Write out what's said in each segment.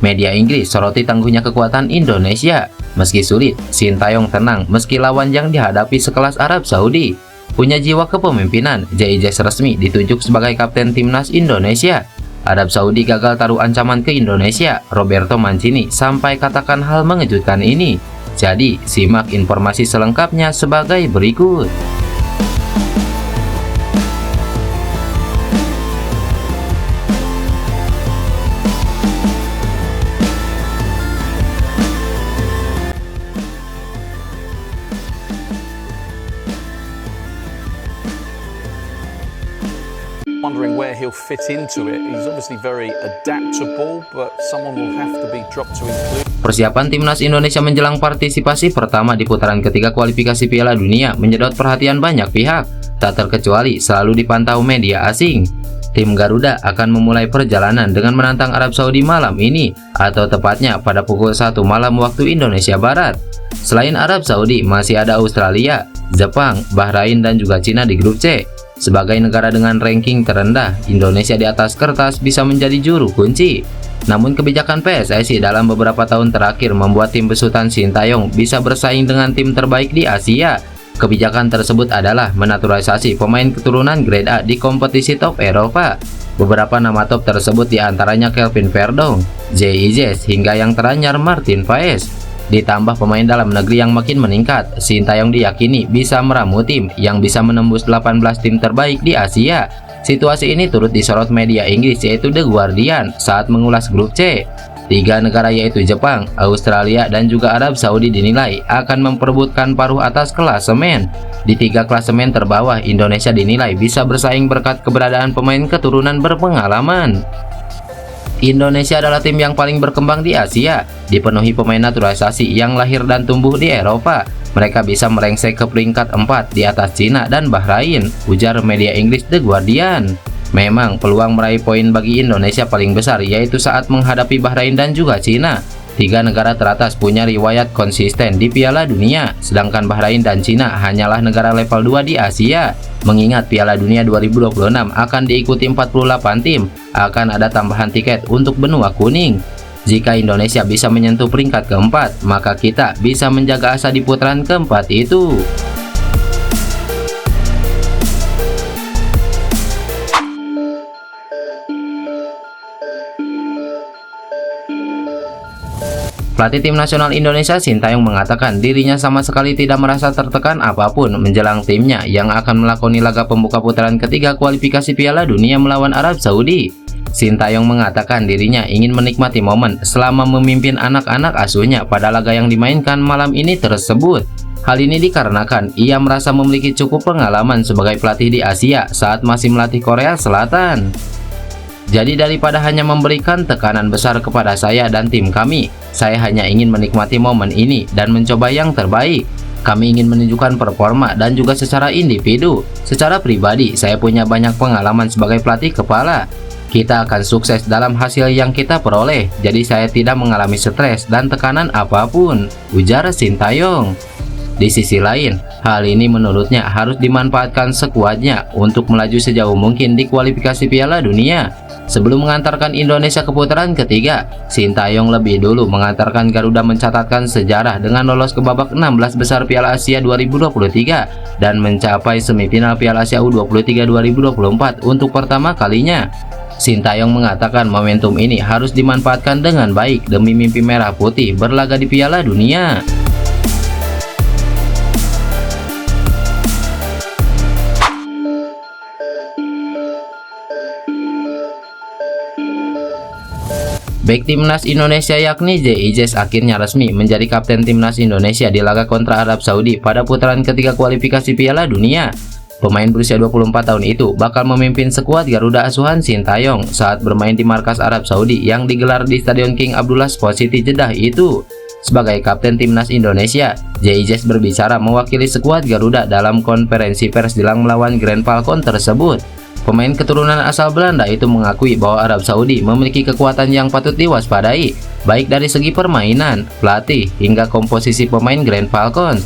Media Inggris soroti tangguhnya kekuatan Indonesia. Meski sulit, Sintayong tenang meski lawan yang dihadapi sekelas Arab Saudi. Punya jiwa kepemimpinan, JIJ resmi ditunjuk sebagai kapten timnas Indonesia. Arab Saudi gagal taruh ancaman ke Indonesia. Roberto Mancini sampai katakan hal mengejutkan ini. Jadi, simak informasi selengkapnya sebagai berikut. Wondering where he'll fit into it. He's obviously very adaptable, but someone will have to be dropped to include. Persiapan timnas Indonesia menjelang partisipasi pertama di putaran ketiga kualifikasi Piala Dunia menyedot perhatian banyak pihak, tak terkecuali selalu dipantau media asing. Tim Garuda akan memulai perjalanan dengan menantang Arab Saudi malam ini, atau tepatnya pada pukul 1 malam waktu Indonesia Barat. Selain Arab Saudi, masih ada Australia, Jepang, Bahrain, dan juga Cina di grup C. Sebagai negara dengan ranking terendah, Indonesia di atas kertas bisa menjadi juru kunci. Namun kebijakan PSSI dalam beberapa tahun terakhir membuat tim besutan Sintayong bisa bersaing dengan tim terbaik di Asia. Kebijakan tersebut adalah menaturalisasi pemain keturunan grade A di kompetisi top Eropa. Beberapa nama top tersebut diantaranya Kelvin Verdong, JIJ, hingga yang teranyar Martin Paes. Ditambah pemain dalam negeri yang makin meningkat, Sintayong diyakini bisa meramu tim yang bisa menembus 18 tim terbaik di Asia. Situasi ini turut disorot media Inggris yaitu The Guardian saat mengulas grup C. 3 negara yaitu Jepang, Australia, dan juga Arab Saudi dinilai akan memperebutkan paruh atas klasemen. Di 3 klasemen terbawah, Indonesia dinilai bisa bersaing berkat keberadaan pemain keturunan berpengalaman. Indonesia adalah tim yang paling berkembang di Asia, dipenuhi pemain naturalisasi yang lahir dan tumbuh di Eropa. Mereka bisa merengsek ke peringkat 4 di atas Cina dan Bahrain, ujar media Inggris The Guardian. Memang peluang meraih poin bagi Indonesia paling besar yaitu saat menghadapi Bahrain dan juga Cina. 3 negara teratas punya riwayat konsisten di Piala Dunia, sedangkan Bahrain dan Cina hanyalah negara level 2 di Asia. Mengingat Piala Dunia 2026 akan diikuti 48 tim, akan ada tambahan tiket untuk benua kuning. Jika Indonesia bisa menyentuh peringkat keempat, maka kita bisa menjaga asa di putaran keempat itu. Pelatih tim nasional Indonesia Sintayong mengatakan dirinya sama sekali tidak merasa tertekan apapun menjelang timnya yang akan melakoni laga pembuka putaran ketiga kualifikasi Piala Dunia melawan Arab Saudi. Sintayong mengatakan dirinya ingin menikmati momen selama memimpin anak-anak asuhnya pada laga yang dimainkan malam ini tersebut. Hal ini dikarenakan ia merasa memiliki cukup pengalaman sebagai pelatih di Asia saat masih melatih Korea Selatan. Jadi daripada hanya memberikan tekanan besar kepada saya dan tim kami, saya hanya ingin menikmati momen ini dan mencoba yang terbaik. Kami ingin menunjukkan performa dan juga secara individu. Secara pribadi, saya punya banyak pengalaman sebagai pelatih kepala. Kita akan sukses dalam hasil yang kita peroleh, jadi saya tidak mengalami stres dan tekanan apapun, ujar Sintayong. Di sisi lain, hal ini menurutnya harus dimanfaatkan sekuatnya untuk melaju sejauh mungkin di kualifikasi Piala Dunia. Sebelum mengantarkan Indonesia ke putaran ketiga, Sintayong lebih dulu mengantarkan Garuda mencatatkan sejarah dengan lolos ke babak 16 besar Piala Asia 2023 dan mencapai semifinal Piala Asia U23 2024 untuk pertama kalinya. Sintayong mengatakan momentum ini harus dimanfaatkan dengan baik demi mimpi merah putih berlaga di Piala Dunia. Bek timnas Indonesia yakni JIJ akhirnya resmi menjadi kapten timnas Indonesia di laga kontra Arab Saudi pada putaran ketiga kualifikasi Piala Dunia. Pemain berusia 24 tahun itu bakal memimpin skuad Garuda asuhan Sintayong saat bermain di markas Arab Saudi yang digelar di Stadion King Abdullah Sport City Jeddah itu. Sebagai kapten timnas Indonesia, JIJ berbicara mewakili skuad Garuda dalam konferensi pers jelang melawan Grand Falcon tersebut. Pemain keturunan asal Belanda itu mengakui bahwa Arab Saudi memiliki kekuatan yang patut diwaspadai, baik dari segi permainan, pelatih, hingga komposisi pemain Grand Falcons.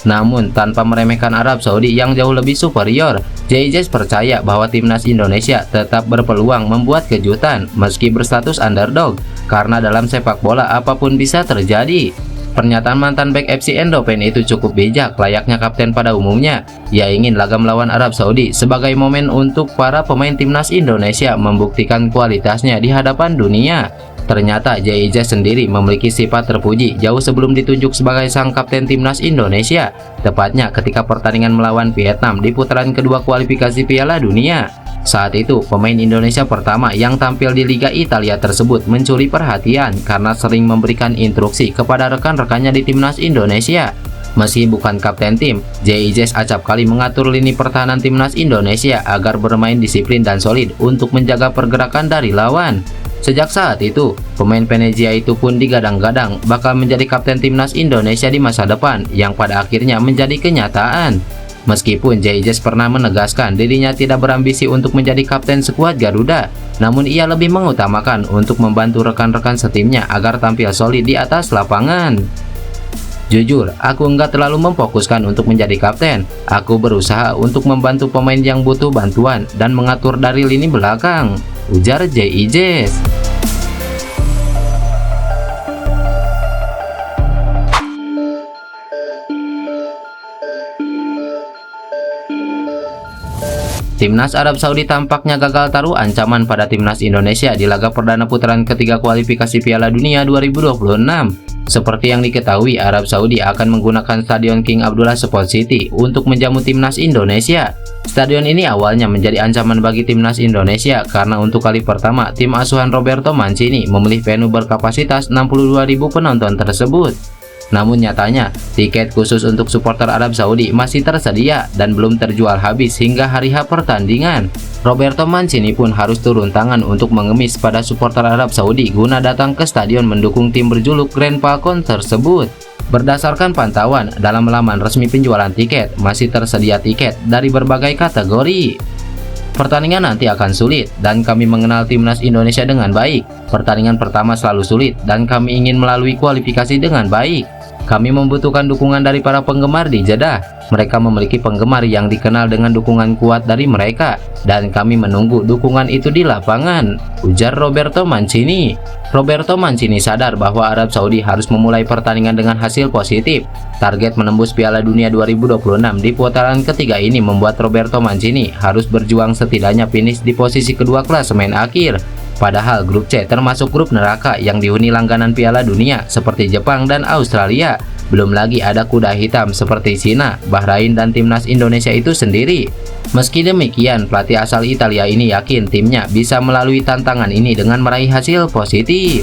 Namun, tanpa meremehkan Arab Saudi yang jauh lebih superior, JIJ percaya bahwa timnas Indonesia tetap berpeluang membuat kejutan meski berstatus underdog. karena dalam sepak bola apapun bisa terjadi. Pernyataan mantan bek FC Eindhoven itu cukup bijak, layaknya kapten pada umumnya. Ia ingin laga melawan Arab Saudi sebagai momen untuk para pemain timnas Indonesia membuktikan kualitasnya di hadapan dunia. Ternyata JIJ sendiri memiliki sifat terpuji jauh sebelum ditunjuk sebagai sang kapten timnas Indonesia, tepatnya ketika pertandingan melawan Vietnam di putaran kedua kualifikasi Piala Dunia. Saat itu, pemain Indonesia pertama yang tampil di Liga Italia tersebut mencuri perhatian karena sering memberikan instruksi kepada rekan-rekannya di timnas Indonesia. Meski bukan kapten tim, JIJ acap kali mengatur lini pertahanan timnas Indonesia agar bermain disiplin dan solid untuk menjaga pergerakan dari lawan. Sejak saat itu, pemain Venezia itu pun digadang-gadang bakal menjadi kapten timnas Indonesia di masa depan, yang pada akhirnya menjadi kenyataan. Meskipun JIJ pernah menegaskan dirinya tidak berambisi untuk menjadi kapten skuad Garuda, namun ia lebih mengutamakan untuk membantu rekan-rekan setimnya agar tampil solid di atas lapangan. Jujur, aku nggak terlalu memfokuskan untuk menjadi kapten. Aku berusaha untuk membantu pemain yang butuh bantuan dan mengatur dari lini belakang, ujar JIJ. Timnas Arab Saudi tampaknya gagal taruh ancaman pada timnas Indonesia di laga perdana putaran ketiga kualifikasi Piala Dunia 2026. Seperti yang diketahui, Arab Saudi akan menggunakan Stadion King Abdullah Sport City untuk menjamu timnas Indonesia. Stadion ini awalnya menjadi ancaman bagi timnas Indonesia karena untuk kali pertama tim asuhan Roberto Mancini memilih venue berkapasitas 62.000 penonton tersebut. Namun nyatanya, tiket khusus untuk supporter Arab Saudi masih tersedia dan belum terjual habis hingga hari H pertandingan. Roberto Mancini pun harus turun tangan untuk mengemis pada supporter Arab Saudi guna datang ke stadion mendukung tim berjuluk Grand Falcon tersebut. Berdasarkan pantauan dalam laman resmi penjualan tiket, masih tersedia tiket dari berbagai kategori. Pertandingan nanti akan sulit dan kami mengenal timnas Indonesia dengan baik. Pertandingan pertama selalu sulit dan kami ingin melalui kualifikasi dengan baik. Kami membutuhkan dukungan dari para penggemar di Jeddah. Mereka memiliki penggemar yang dikenal dengan dukungan kuat dari mereka dan kami menunggu dukungan itu di lapangan, ujar Roberto Mancini. Roberto Mancini sadar bahwa Arab Saudi harus memulai pertandingan dengan hasil positif. Target menembus Piala Dunia 2026 di putaran ketiga ini membuat Roberto Mancini harus berjuang setidaknya finish di posisi kedua klasemen akhir. Padahal grup C termasuk grup neraka yang dihuni langganan Piala Dunia seperti Jepang dan Australia. Belum lagi ada kuda hitam seperti Cina, Bahrain dan timnas Indonesia itu sendiri. Meski demikian, pelatih asal Italia ini yakin timnya bisa melalui tantangan ini dengan meraih hasil positif.